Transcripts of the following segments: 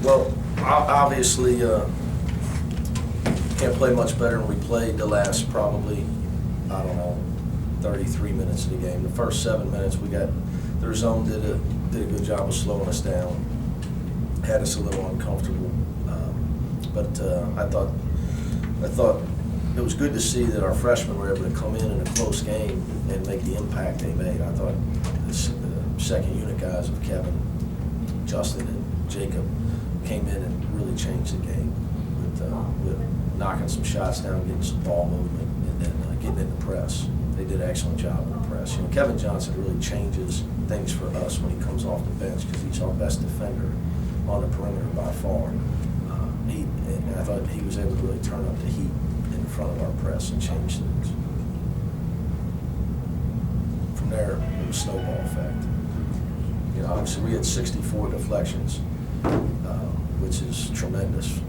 Well, obviously, can't play much better than we played the last probably, I don't know, 33 minutes of the game. The first 7 minutes, their zone did a good job of slowing us down, had us a little uncomfortable. But I thought it was good to see that our freshmen were able to come in a close game and make the impact they made. I thought the second unit guys of Kevin, Justin, and Jacob came in and really changed the game with knocking some shots down, getting some ball movement, and then getting in the press. They did an excellent job in the press. You know, Kevin Johnson really changes things for us when he comes off the bench because he's our best defender on the perimeter by far. And I thought he was able to really turn up the heat in front of our press and change things. From there, it was snowball effect. You know, obviously we had 64 deflections, which is tremendous.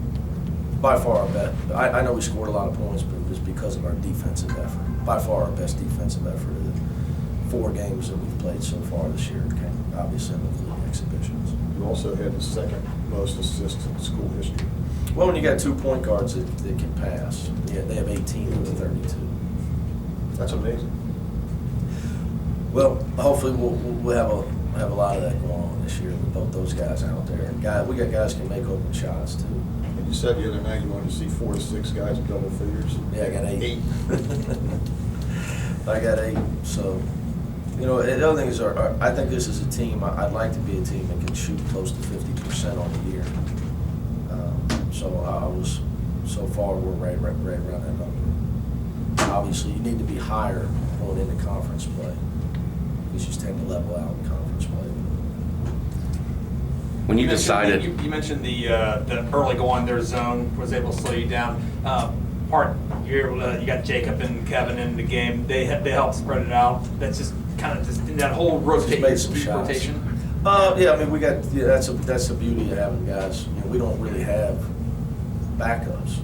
By far our best. I know we scored a lot of points, but it was because of our defensive effort. By far our best defensive effort of the 4 games that we've played so far this year. Obviously in the league exhibitions. You also had the second most assists in school history. Well, when you got 2 point guards that can pass, yeah, they have 18 of the 32. That's amazing. Well, hopefully we'll have a lot of that going on this year with both those guys out there. And we got guys who can make open shots too. And you said the other night you wanted to see 4 to 6 guys in double figures. Yeah, I got 8. I got 8. So, you know, the other thing is, I think this is a team. I'd like to be a team that can shoot close to 50% on the year. So far we're right around that number. Obviously, you need to be higher going into conference play. You just tend to level out in conference play. When you decided, you mentioned the early going, their zone was able to slow you down. You got Jacob and Kevin in the game. They helped spread it out. That's just kind of in that whole Made some shots. rotation. Yeah, I mean that's the beauty of having guys. You know, we don't really have backups.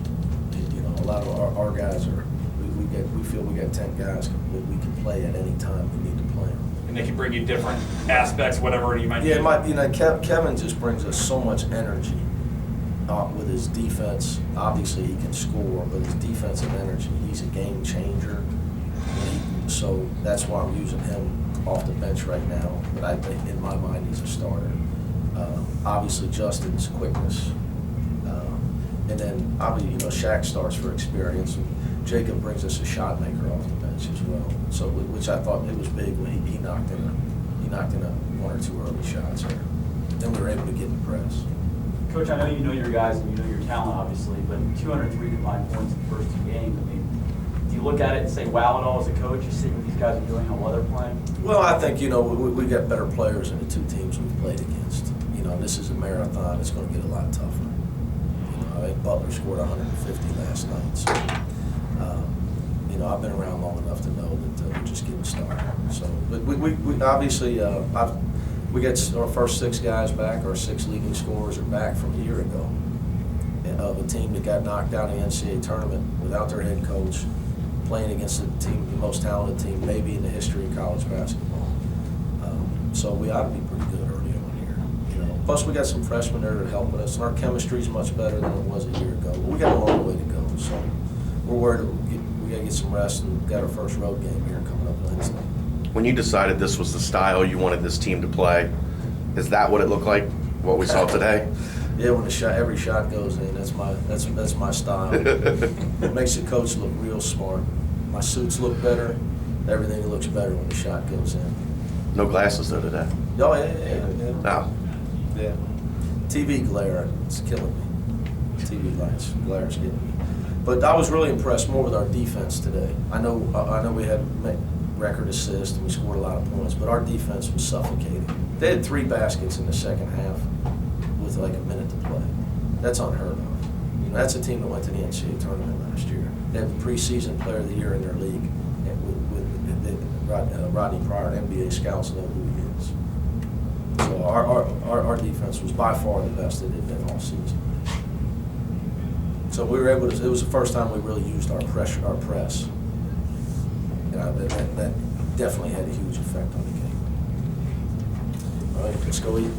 You know, a lot of our guys we feel we got 10 guys that we can play at any time we need to play. And they can bring you different aspects, whatever you might need. Yeah, you know, Kevin just brings us so much energy with his defense. Obviously, he can score, but his defensive energy, he's a game changer. So that's why I'm using him off the bench right now. But I think, in my mind, he's a starter. Obviously, Justin's quickness. And then, obviously, you know, Shaq starts for experience. And Jacob brings us a shot maker off the bench as well. So, which I thought it was big when he knocked in 1 or 2 early shots there. Then we were able to get in the press. Coach, I know you know your guys and you know your talent, obviously, but 203 combined points in the first 2 games. I mean, do you look at it and say, wow, at all as a coach, you see what these guys are doing and while they're playing? Well, I think, you know, we got better players in the 2 teams we've played against. You know, this is a marathon. It's going to get a lot tougher. You know, I think Butler scored 150 last night. So, you know, I've been around long enough to know that we're just getting started. So, but we obviously, we got our first 6 guys back. Our 6 leading scorers are back from a year ago of a team that got knocked out in the NCAA tournament without their head coach, playing against the most talented team maybe in the history of college basketball. So we ought to be pretty good early on here. You know, plus we got some freshmen there that are helping us, and our chemistry is much better than it was a year ago. But we got a long way to go. So we're worried we got to get some rest, and we've got our first road game here coming up Wednesday. when you decided this was the style you wanted this team to play, is that what it looked like, what we saw today? Yeah, when every shot goes in, that's my style. It makes the coach look real smart. My suits look better. Everything looks better when the shot goes in. No glasses though today. Oh yeah. No. Yeah. TV glare, it's killing me. TV lights, glare's getting me. But I was really impressed more with our defense today. I know we had record assists and we scored a lot of points, but our defense was suffocating. They had 3 baskets in the second half with like a minute to play. That's unheard of. You know, that's a team that went to the NCAA tournament last year. They had the preseason player of the year in their league with Rodney Pryor, NBA scouts know who he is. So our defense was by far the best it had been all season. So we were able to, it was the first time we really used our press. You know, that definitely had a huge effect on the game. All right, let's go eat.